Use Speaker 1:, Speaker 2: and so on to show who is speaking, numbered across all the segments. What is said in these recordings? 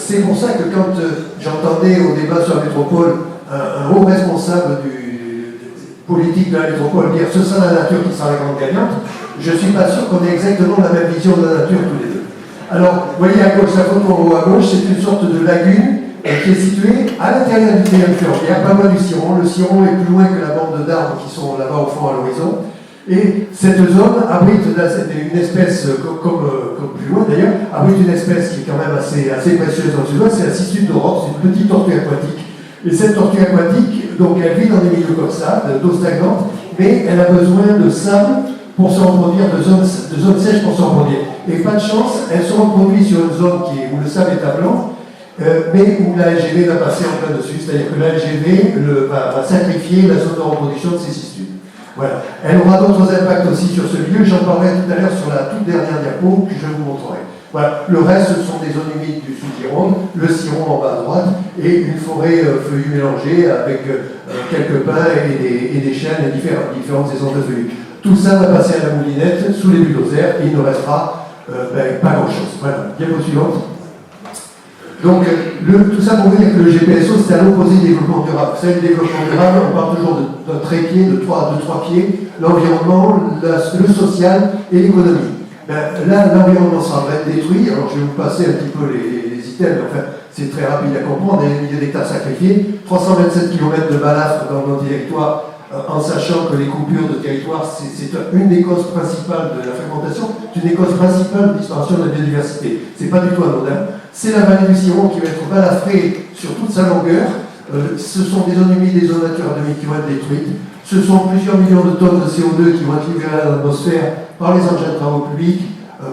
Speaker 1: c'est pour ça que quand j'entendais au débat sur la métropole un haut responsable politique de la métropole dire ce sera la nature qui sera la grande gagnante, je ne suis pas sûr qu'on ait exactement la même vision de la nature tous les deux. Alors, vous voyez à gauche, la photo en haut à gauche, c'est une sorte de lagune qui est située à l'intérieur du territoire ferroviaire, pas loin du Ciron. Le Ciron est plus loin que la bande d'arbres qui sont là-bas au fond à l'horizon. Et cette zone abrite une espèce, comme plus loin d'ailleurs, abrite une espèce qui est quand même assez précieuse dans le sud-ouest, c'est la cistude d'Europe, c'est une petite tortue aquatique. Et cette tortue aquatique, donc elle vit dans des milieux comme ça, d'eau stagnante, mais elle a besoin de sable pour se reproduire, de zones sèches pour se reproduire. Et pas de chance, elle se reproduit sur une zone où le sable est à blanc, mais où la LGV va passer en plein dessus, c'est-à-dire que la LGV va sacrifier la zone de reproduction de ces cistudes. Voilà. Elle aura d'autres impacts aussi sur ce milieu, j'en parlerai tout à l'heure sur la toute dernière diapo que je vous montrerai. Voilà. Le reste, ce sont des zones humides du sous-Gironde, le Ciron en bas à droite, et une forêt feuillue mélangée avec quelques pins et des chênes et différentes saisons de feuillus. Tout ça va passer à la moulinette sous les bulldozers et il ne restera pas grand-chose. Voilà, diapo suivante. Donc, tout ça pour vous dire que le GPSO, c'est à l'opposé du développement durable. Vous savez, le développement durable, on parle toujours d'un trépied, de trois pieds, l'environnement, le social et l'économie. Là, l'environnement sera détruit. Alors, je vais vous passer un petit peu les items, mais enfin, c'est très rapide à comprendre. Il y a des milliers d'hectares sacrifiés, 327 km de balafres dans nos territoires, en sachant que les coupures de territoire, c'est une des causes principales de la fragmentation, c'est une des causes principales de disparition de la biodiversité. C'est pas du tout anodin. C'est la vallée du Ciron qui va être balafrée sur toute sa longueur. Ce sont des zones humides, des zones Natura 2000 qui vont être détruites. Ce sont plusieurs millions de tonnes de CO2 qui vont être libérées à l'atmosphère par les engins de travaux publics,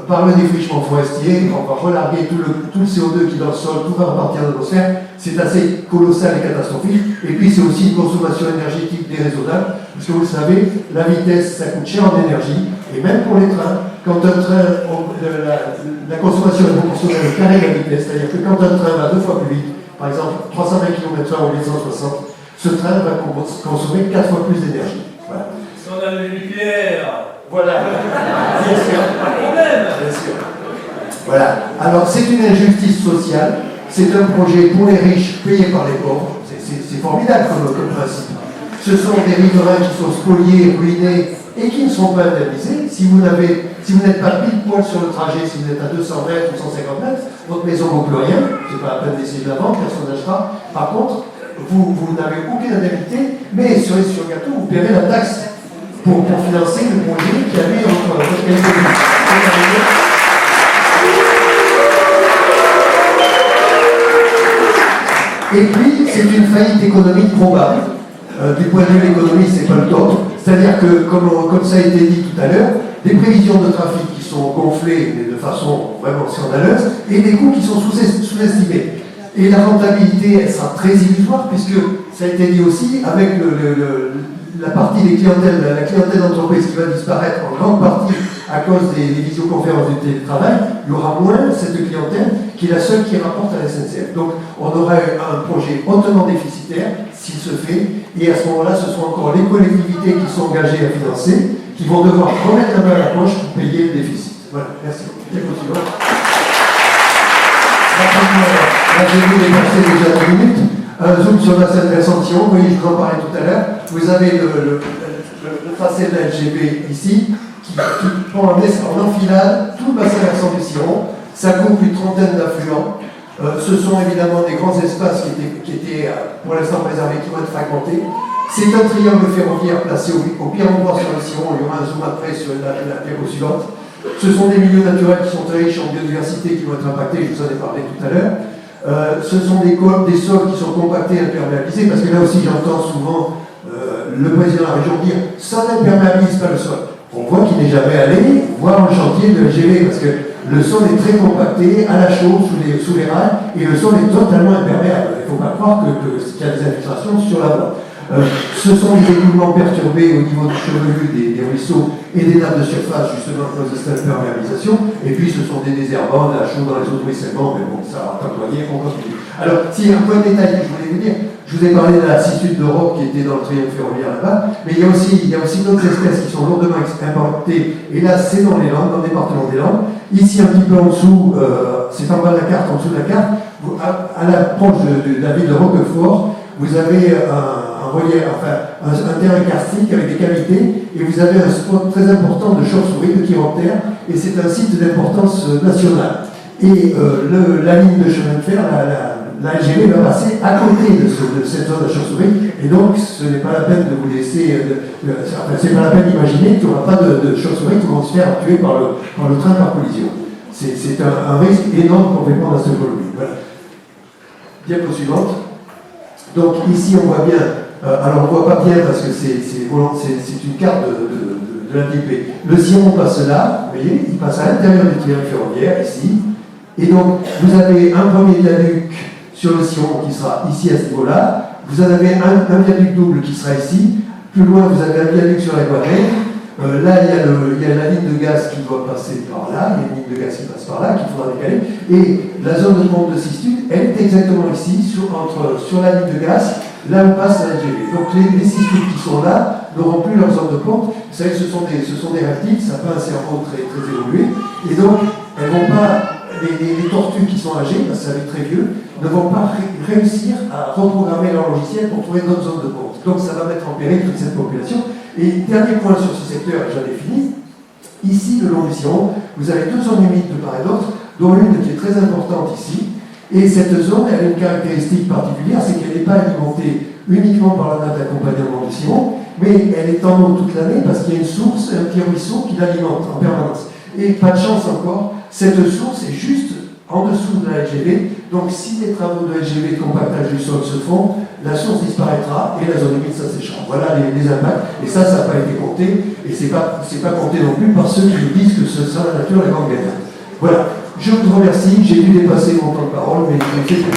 Speaker 1: par le défrichement forestier. On va relarguer tout le CO2 qui est dans le sol, tout va repartir dans l'atmosphère. C'est assez colossal et catastrophique. Et puis c'est aussi une consommation énergétique déraisonnable. Parce que vous le savez, la vitesse, ça coûte cher en énergie. Et même pour les trains, quand un train, la consommation est proportionnelle au carré de la vitesse, c'est-à-dire que quand un train va 2 fois plus vite, par exemple 320 km/h au lieu de 160, ce train va consommer 4 fois plus d'énergie. Voilà.
Speaker 2: Si on a le nucléaire.
Speaker 1: Voilà. Bien sûr.
Speaker 2: Pas de problème.
Speaker 1: Bien sûr. Voilà. Alors c'est une injustice sociale, c'est un projet pour les riches payé par les pauvres. C'est formidable comme principe. Ce sont des riverains qui sont spoliés, ruinés et qui ne sont pas indemnisés. Si vous n'êtes pas pile poil sur le trajet, si vous êtes à 200 mètres ou 150 mètres, votre maison ne vaut plus rien. C'est pas la peine d'essayer de la vendre, personne n'achètera. Par contre, vous n'avez aucune indemnité, mais sur le gâteau, vous paierez la taxe pour financer le projet qui a mis votre qualité de vie. Et puis, c'est une faillite économique probable. Du point de vue de l'économie, c'est pas le top. C'est-à-dire que, comme ça a été dit tout à l'heure, des prévisions de trafic qui sont gonflées mais de façon vraiment scandaleuse et des coûts qui sont sous-estimés. Et la rentabilité, elle sera très illusoire puisque, ça a été dit aussi, avec la partie des clientèles, la clientèle d'entreprise qui va disparaître en grande partie à cause des visioconférences du télétravail, il y aura moins cette clientèle qui est la seule qui rapporte à la SNCF. Donc on aura un projet hautement déficitaire s'il se fait, et à ce moment-là, ce sont encore les collectivités qui sont engagées à financer, qui vont devoir remettre la main à la poche pour payer le déficit. Voilà, merci. Là, j'ai vu dépasser déjà 2 minutes. Un zoom sur la scène d'Ascension, vous voyez, je vous en parlais tout à l'heure. Vous avez le tracé de la LGV ici, qui prend en enfilade tout le bassin versant du Ciron. Ça coupe une trentaine d'affluents. Ce sont évidemment des grands espaces qui étaient pour l'instant préservés, qui vont être fragmentés. C'est un triangle ferroviaire placé au pire endroit sur le Ciron. Il y aura un zoom après sur la diapo suivante. Ce sont des milieux naturels qui sont très riches en biodiversité qui vont être impactés, je vous en ai parlé tout à l'heure. Ce sont des sols qui sont compactés, imperméabilisés, parce que là aussi j'entends souvent le président de la région dire « ça n'imperméabilise pas le sol ». On voit qu'il n'est jamais allé voir le chantier de LGV, parce que le sol est très compacté, à la chaux, sous les rails, et le sol est totalement imperméable. Il ne faut pas croire qu'il y a des infiltrations sur la voie. Ce sont des écoulements perturbés au niveau du chevelu des ruisseaux et des nappes de surface, justement à cause de cette imperméabilisation. Et puis ce sont des désherbants, de la chaux dans les eaux de ruissellement, mais bon, ça va pas on continue. Alors, si un point de détail que je voulais vous dire, Je vous ai parlé de la citude d'Europe qui était dans le triangle ferroviaire là-bas, mais il y a aussi d'autres espèces qui sont lourdement importées, et là c'est dans les Landes, dans le département des Landes. Ici un petit peu en dessous, c'est en bas de la carte, en dessous de la carte, à l'approche de la ville de Roquefort, vous avez un terrain karstique avec des cavités, et vous avez un spot très important de chauve-souris, de chiroptères, et c'est un site d'importance nationale. Et la ligne de chemin de fer, la LGV va passer à côté de cette zone de chauve-souris, et donc ce n'est pas la peine de vous laisser, c'est pas la peine d'imaginer qu'il n'y aura pas de chauve-souris qui vont se faire tuer par le train par collision. C'est un risque énorme qu'on fait prendre à ce Colombie. Voilà. Diapo suivante. Donc ici on voit bien, alors on ne voit pas bien parce que c'est une carte de l'ATP. Le sillon passe là, vous voyez, il passe à l'intérieur du triangle ferroviaire, ici. Et donc vous avez un premier viaduc sur le sillon qui sera ici à ce niveau-là. Vous en avez un viaduc double qui sera ici. Plus loin, vous avez un viaduc sur la Guadeloupe. Là, il y a la ligne de gaz qui doit passer par là, il y a une ligne de gaz qui passe par là, qu'il faudra décaler. Et la zone de compte de Sistude, elle est exactement ici, sur la ligne de gaz, là où passe la LGV. Donc les Sistudes qui sont là n'auront plus leur zone de compte. Vous savez, ce sont des reptiles, ça n'a pas un cerveau très évolué. Et donc, elles vont pas. Les tortues qui sont âgées, parce que ça va être très vieux, ne vont pas réussir à reprogrammer leur logiciel pour trouver d'autres zones de compte. Donc ça va mettre en péril toute cette population. Et dernier point sur ce secteur, et j'en ai fini, ici, le long du sillon, vous avez deux zones humides de part et d'autre, dont l'une qui est très importante ici. Et cette zone, elle a une caractéristique particulière, c'est qu'elle n'est pas alimentée uniquement par la nappe d'accompagnement du sillon, mais elle est en eau toute l'année parce qu'il y a une source, un petit ruisseau qui l'alimente en permanence. Et pas de chance encore, cette source est juste en dessous de la LGV, donc si les travaux de LGV de compactage du sol se font, la source disparaîtra et la zone humide s'asséchera. Voilà les impacts, et ça n'a pas été compté, et c'est pas compté non plus par ceux qui nous disent que ce sera la nature la grande gagnante. Voilà, je vous remercie, j'ai dû dépasser mon temps de parole, mais je vais faire